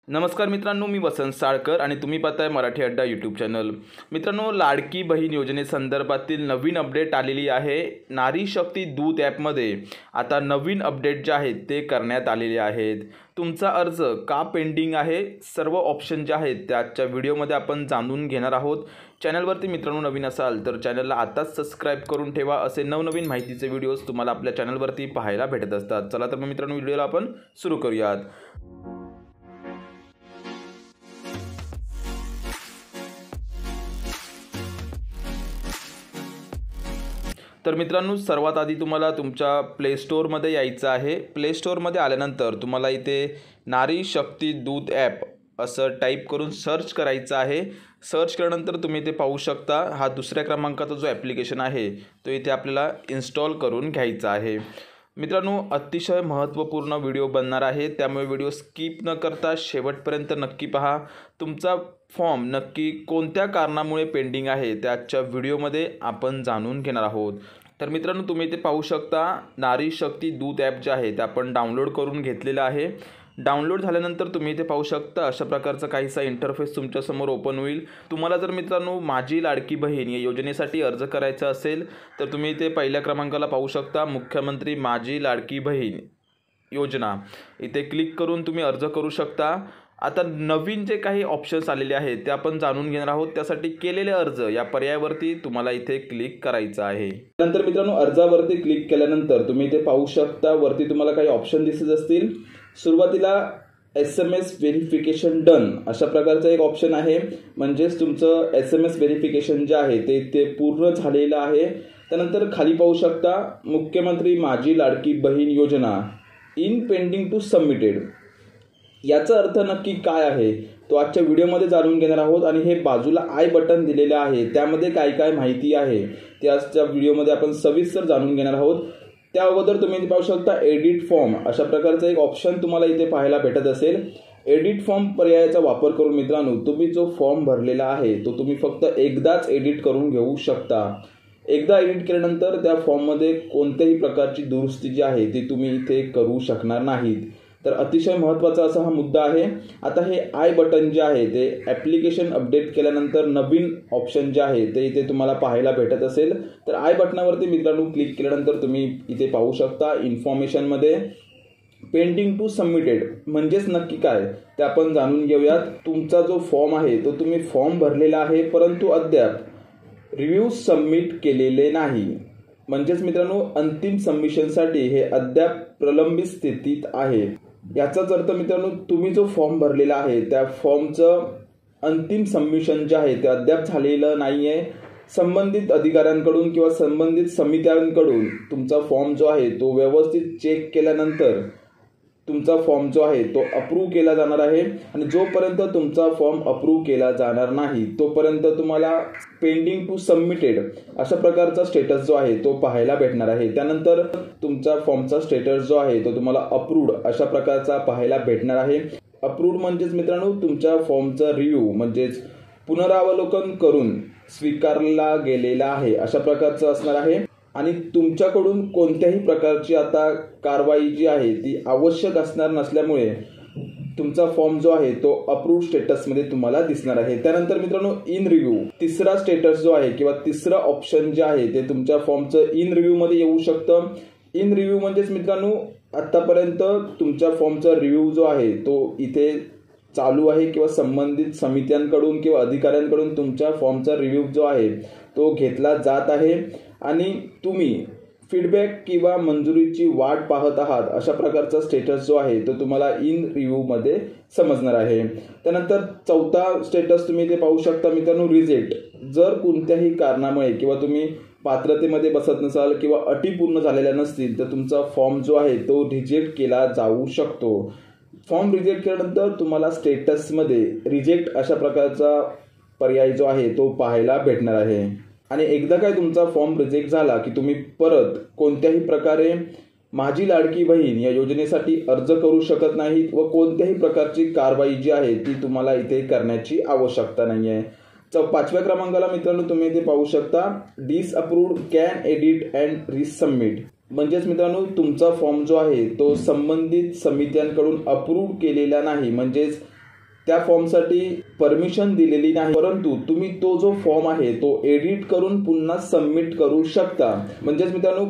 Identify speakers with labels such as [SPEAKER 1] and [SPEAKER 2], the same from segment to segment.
[SPEAKER 1] नमस्कार मित्रांनो, मी वसंत साळकर आणि तुम्ही पाहताय मराठी अड्डा यूट्यूब चॅनल। मित्रांनो, लाडकी बहीण योजनेसंदर्भातील नवीन अपडेट आलेली आहे। नारी शक्ती दूत ॲपमध्ये आता नवीन अपडेट जे आहेत ते करण्यात आलेले आहेत। तुमचा अर्ज का पेंडिंग आहे, सर्व ऑप्शन जे आहेत त्याच्या व्हिडिओमध्ये आपण जाणून घेणार आहोत। चॅनलवरती मित्रांनो नवीन असाल तर चॅनलला आताच सबस्क्राइब करून ठेवा, असे नवनवीन माहितीचे व्हिडिओज तुम्हाला आपल्या चॅनलवरती पाहायला भेटत असतात। चला तर मग मित्रांनो व्हिडिओला आपण सुरू करूयात। तर मित्रांनो, सर्वात आधी तुम्हाला तुमच्या प्ले स्टोअरमध्ये यायचं आहे। प्ले स्टोअरमध्ये आल्यानंतर तुम्हाला इथे नारी शक्ती दूत ॲप असं टाईप करून सर्च करायचं आहे। सर्च केल्यानंतर तुम्ही इथे पाहू शकता, हा दुसऱ्या क्रमांकाचा जो ॲप्लिकेशन आहे तो इथे आपल्याला इन्स्टॉल करून घ्यायचा आहे। मित्रांनो, अतिशय महत्त्वपूर्ण व्हिडिओ बनणार आहे, त्यामुळे व्हिडिओ स्किप न करता शेवटपर्यंत नक्की पहा। तुमचा फॉर्म नक्की कोणत्या कारणामुळे पेंडिंग आहे त्याच्या व्हिडिओमध्ये आपण जाणून घेणार आहोत। तर मित्रांनो, तुम्ही इथे पाहू शकता, नारी शक्ती दूत ॲप जे आहे ते आपण डाउनलोड करून घेतलेलं आहे। डाउनलोड झाल्यानंतर तुम्ही इथे पाहू शकता अशा प्रकारचा काहीसा इंटरफेस तुमच्यासमोर ओपन होईल। तुम्हाला जर मित्रांनो माझी लाडकी बहीण या योजनेसाठी अर्ज करायचा असेल तर तुम्ही इथे पहिल्या क्रमांकाला पाहू शकता, मुख्यमंत्री माझी लाडकी बहीण योजना, इथे क्लिक करून तुम्ही अर्ज करू शकता। आता नवीन जे काही ऑप्शन्स आलेले आहेत ते आपण जाणून घेणार आहोत। त्यासाठी केलेले अर्ज या पर्यायावरती तुम्हाला इथे क्लिक करायचं आहे। नंतर मित्रांनो, अर्जावरती क्लिक केल्यानंतर तुम्ही इथे पाहू शकता, वरती तुम्हाला काही ऑप्शन दिसत असतील। सुरुवातीला SMS व्हेरिफिकेशन डन अशा प्रकारचा एक ऑप्शन आहे, म्हणजेच तुमचं SMS व्हेरिफिकेशन जे आहे ते पूर्ण झालेलं आहे। त्यानंतर खाली पाहू शकता, मुख्यमंत्री माझी लाडकी बहीण योजना इन पेंडिंग टू सबमिटेड, याचा अर्थ नक्की काय आहे तो आजच्या व्हिडिओमध्ये जाणून घेणार आहोत। आणि हे बाजूला आय बटन दिलेले आहे, त्यामध्ये काय काय माहिती आहे ते आजच्या व्हिडिओमध्ये आपण सविस्तर जाणून घेणार आहोत। त्या अगोदर तुम्ही इथे पाहू शकता एडिट फॉर्म अशा प्रकारचा एक ऑप्शन तुम्हाला इथे पाहायला भेटत असेल। एडिट फॉर्म पर्यायाचा वापर करून मित्रांनो तुम्ही जो फॉर्म भरलेला आहे तो तुम्ही फक्त एकदाच एडिट करून घेऊ शकता। एकदा एडिट केल्यानंतर त्या फॉर्ममध्ये कोणत्याही प्रकारची दुरुस्ती जी आहे ती तुम्ही इथे करू शकणार नाहीत। तर अतिशय महत्त्वाचा असा हा मुद्दा आहे। आता हे आय बटन जे आहे ते ॲप्लिकेशन अपडेट केल्यानंतर नवीन ऑप्शन जे आहे ते इथे तुम्हाला पाहायला भेटत असेल। तर आय बटनावरती मित्रांनो क्लिक केल्यानंतर तुम्ही इथे पाहू शकता, इन्फॉर्मेशनमध्ये पेंडिंग टू सबमिटेड म्हणजेच नक्की काय ते आपण जाणून घेऊयात। तुमचा जो फॉर्म आहे तो तुम्ही फॉर्म भरलेला आहे, परंतु अद्याप रिव्ह्यू सबमिट केलेले नाही। म्हणजेच मित्रांनो, अंतिम सबमिशनसाठी हे अद्याप प्रलंबित स्थितीत आहे। याचाच अर्थ मित्रांनो, तुम्ही जो फॉर्म भरलेला आहे त्या फॉर्मचं अंतिम सबमिशन जे आहे ते अद्याप झालेलं नाही आहे। संबंधित अधिकाऱ्यांकडून किंवा संबंधित समित्यांकडून तुमचा फॉर्म जो आहे तो व्यवस्थित चेक केल्यानंतर तुमचा फॉर्म जो आहे तो अप्रूव्ह केला जाणार आहे। आणि जोपर्यंत तुमचा फॉर्म अप्रूव्ह केला जाणार नाही तोपर्यंत तुम्हाला पेंडिंग टू सबमिटेड अशा प्रकारचा स्टेटस जो आहे तो पाहायला भेटणार आहे। त्यानंतर तुमचा फॉर्मचा स्टेटस जो आहे तो तुम्हाला अप्रूव्ड अशा प्रकारचा पाहायला भेटणार आहे। अप्रूव्ड म्हणजेच मित्रांनो तुमच्या फॉर्मचा रिव्ह्यू म्हणजेच पुनरावलोकन करून स्वीकारला गेलेला आहे अशा प्रकारचं असणार आहे। आणि तुमच्याकडून कोणत्याही प्रकारची आता कारवाई जी आहे ती आवश्यक असणार नसल्यामुळे तुमचा फॉर्म जो आहे तो अप्रूव्ड स्टेटसमध्ये तुम्हाला दिसणार आहे। त्यानंतर मित्रांनो, इन रिव्ह्यू तिसरा स्टेटस जो आहे किंवा तिसरा ऑप्शन जे आहे ते तुमच्या फॉर्मचं इन रिव्ह्यूमध्ये येऊ शकतं। इन रिव्ह्यू म्हणजेच मित्रांनो, आतापर्यंत तुमच्या फॉर्मचा रिव्ह्यू जो आहे तो इथे चालू आहे किंवा संबंधित समित्यांकडून किंवा अधिकाऱ्यांकडून तुमच्या फॉर्मचा रिव्ह्यू जो आहे तो घेतला जात आहे आणि तुम्ही फीडबॅक किंवा मंजुरीची वाट पाहत आहात अशा प्रकारचा स्टेटस जो आहे तो तुम्हाला इन रिव्ह्यूमध्ये समजणार आहे। त्यानंतर चौथा स्टेटस तुम्ही इथे पाहू शकता मित्रांनो, रिजेक्ट। जर कोणत्याही कारणामुळे किंवा तुम्ही पात्रतेमध्ये बसत नसाल किंवा अटी पूर्ण झालेल्या नसतील तर तुमचा फॉर्म जो आहे तो रिजेक्ट केला जाऊ शकतो। फॉर्म रिजेक्ट केल्यानंतर तुम्हाला स्टेटसमध्ये रिजेक्ट अशा प्रकारचा पर्याय जो आहे तो पाहायला भेटणार आहे। आणि एकदा काय तुमचा फॉर्म रिजेक्ट झाला की तुम्ही परत कोणत्याही प्रकारे माझी लाडकी बहीण या योजनेसाठी अर्ज करू शकत नाहीत व कोणत्याही प्रकारची कारवाई जी आहे ती तुम्हाला इथे करण्याची आवश्यकता नाही आहे। पाचव्या क्रमांकाला मित्रांनो तुम्ही इथे पाहू शकता, disapproved can edit and resubmit म्हणजेच मित्रांनो तुमचा फॉर्म जो आहे तो संबंधित समित्यांकडून अप्रूव्ह केलेला नाही, म्हणजेच त्या फॉर्मसाठी परमिशन दिलेली नाही, परंतु तुम्ही तो जो फॉर्म आहे तो एडिट करून पुन्हा सबमिट करू शकता. म्हणजेच मित्रांनो,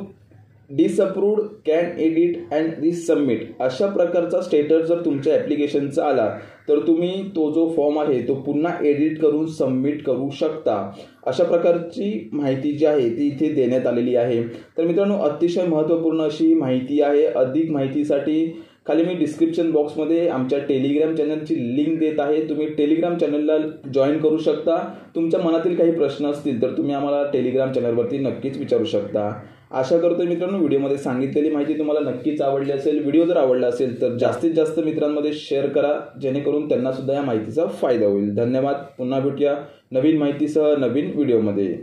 [SPEAKER 1] disapproved, can edit and resubmit अशा प्रकारचा स्टेटस जर तुमच्या ॲप्लिकेशनचा आला तर तुम्ही तो जो फॉर्म आहे तो पुन्हा एडिट करून सबमिट करू शकता. अशा प्रकारची माहिती जी आहे ती इथे देण्यात आलेली आहे. तर मित्रांनो, अतिशय महत्त्वपूर्ण अशी माहिती आहे. अधिक माहितीसाठी खाली मी डिस्क्रिप्शन बॉक्समध्ये आमच्या टेलिग्राम चॅनलची लिंक देत आहे. तुम्ही टेलिग्राम चॅनलला जॉईन करू शकता. तुमच्या मनातील काही प्रश्न असतील तर तुम्ही आम्हाला टेलिग्राम चॅनलवरती नक्कीच विचारू शकता. आशा करतो मित्रांनो, व्हिडिओमध्ये सांगितलेली माहिती तुम्हाला नक्कीच आवडली असेल. व्हिडिओ जर आवडला असेल तर जास्तीत जास्त मित्रांमध्ये शेअर करा, जेणेकरून त्यांना सुद्धा या माहितीचा फायदा होईल. धन्यवाद. पुन्हा भेटूया नवीन माहितीसह नवीन व्हिडिओमध्ये.